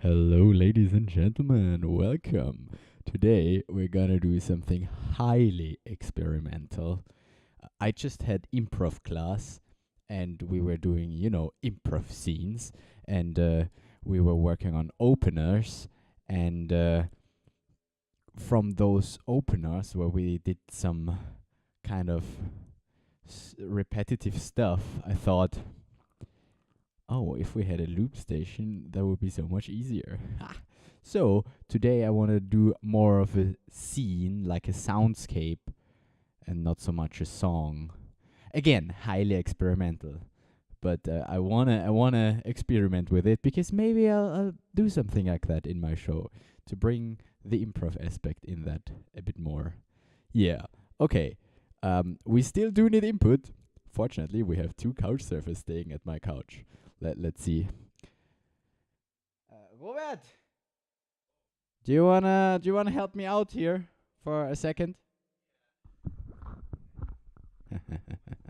Hello, ladies and gentlemen, welcome. Today we're gonna do something highly experimental. I just had improv class and we were doing, improv scenes and we were working on openers and from those openers where we did some kind of repetitive stuff, I thought, oh, if we had a loop station, that would be so much easier. So, today I want to do more of a scene, like a soundscape, and not so much a song. Again, highly experimental. But I wanna experiment with it because maybe I'll do something like that in my show to bring the improv aspect in that a bit more. Yeah. Okay. We still do need input. Fortunately, we have two couch surfers staying at my couch. Let's see. Robert, do you wanna help me out here for a second?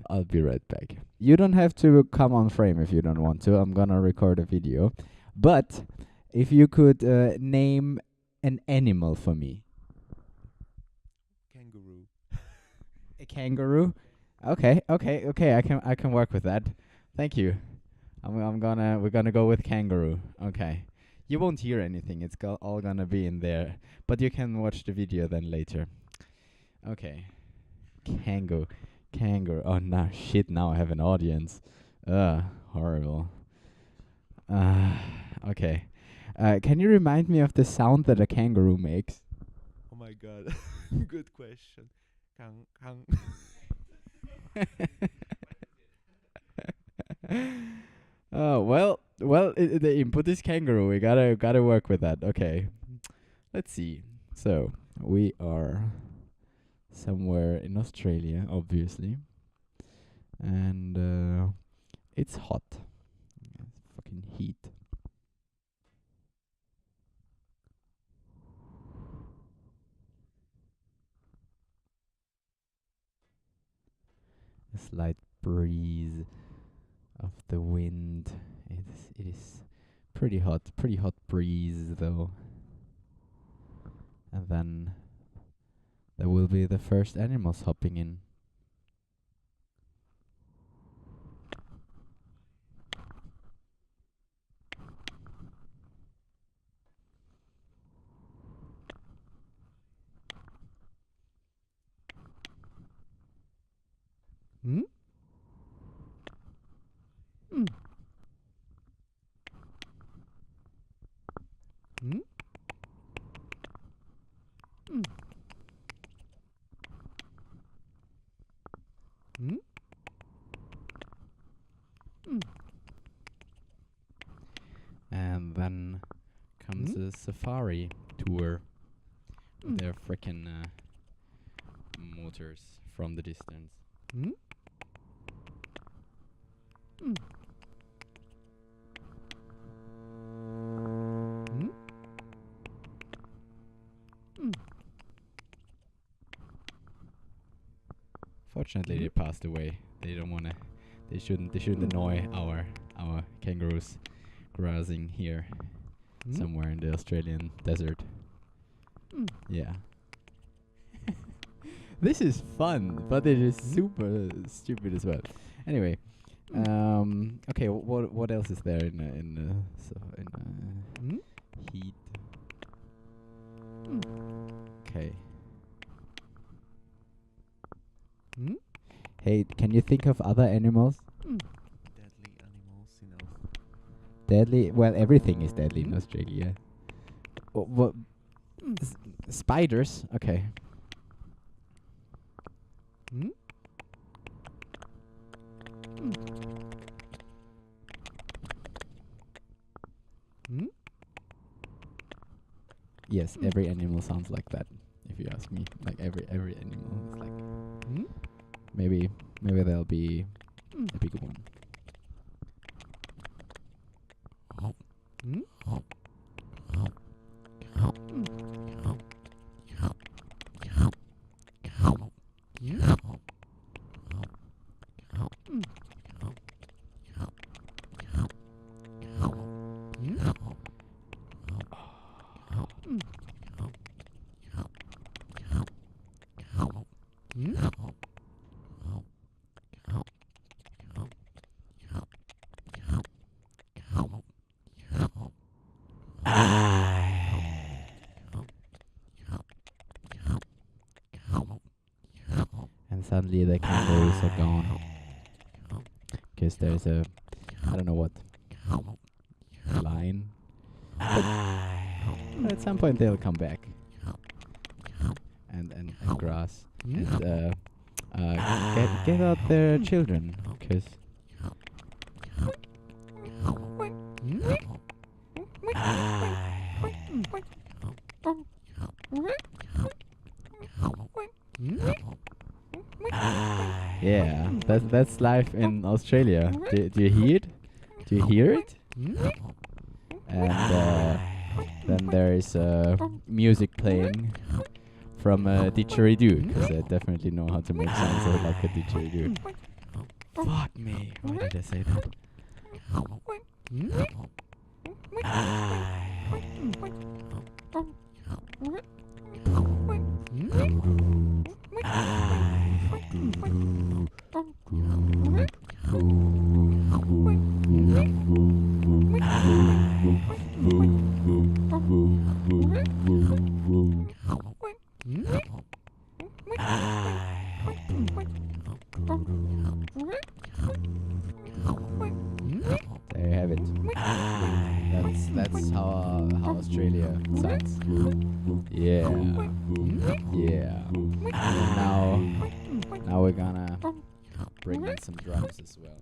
I'll be right back. You don't have to come on frame if you don't want to. I'm gonna record a video. But if you could name an animal for me. Kangaroo. A kangaroo? Okay. I can work with that. Thank you. We're gonna go with kangaroo. Okay. You won't hear anything. It's all gonna be in there. But you can watch the video then later. Okay. Kangaroo. Oh no, shit! Now I have an audience. Horrible. Okay. Can you remind me of the sound that a kangaroo makes? Oh my god. Good question. Kang. Oh well. The input is kangaroo. We gotta work with that. Okay. Let's see. So we are somewhere in Australia, obviously, and it's hot. It's fucking heat. A slight breeze of the wind. It is pretty hot breeze though. And then there will be the first animals hopping in. Hmm? Hmm. Hmm? Hmm. Hmm? Hmm. And then comes a safari tour. Their frickin' motors from the distance. Hmm? Hmm? Hmm? Hmm. Fortunately, they passed away. They don't wanna. They shouldn't annoy our kangaroos grazing here somewhere in the Australian desert. Yeah. This is fun, but it is super stupid as well. Anyway, okay. What else is there in heat? Okay. Hey, can you think of other animals? Deadly animals. Deadly? Well, everything is deadly in Australia. What? Spiders? Okay. Yes, every animal sounds like that. If you ask me, like every animal is like. Maybe there'll be a big one. And suddenly the kangaroos are gone. Because there's a, I don't know what, line. But at some point they'll come back. And grass. And get out their children. Because yeah, that's life in Australia. Do you hear it? Do you hear it? And then there is music playing from a didgeridoo, because I definitely know how to make sounds like a didgeridoo. Fuck me! Why did I say that? There you have it. That's how Australia sounds. Yeah. Yeah. And now we're gonna bring in some drums as well.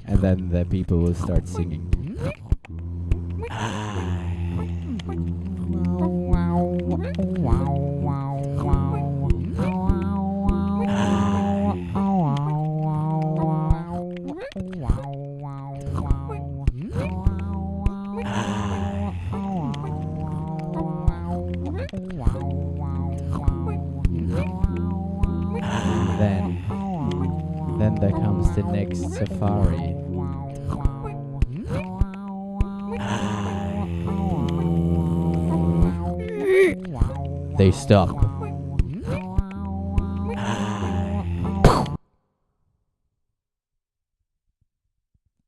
And then the people will start singing. Then there comes the next safari. They stop.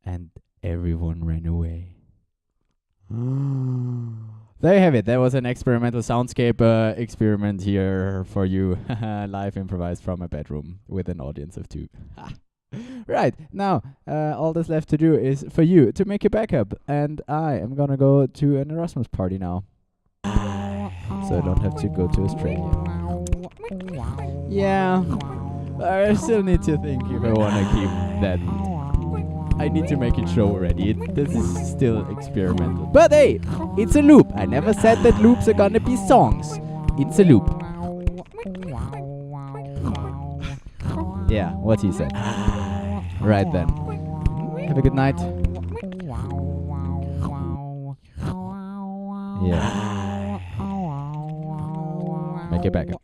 And everyone ran away. There you have it. That was an experimental soundscape experiment here for you. Live improvised from a bedroom with an audience of 2. Right, now all that's left to do is for you to make a backup. And I am gonna go to an Erasmus party now. So I don't have to go to Australia. Yeah, I still need to think if I wanna keep that. I need to make it show already. This is still experimental. But hey, it's a loop. I never said that loops are gonna be songs. It's a loop. Yeah, what he said. Right then. Have a good night. Yeah. Make it back up.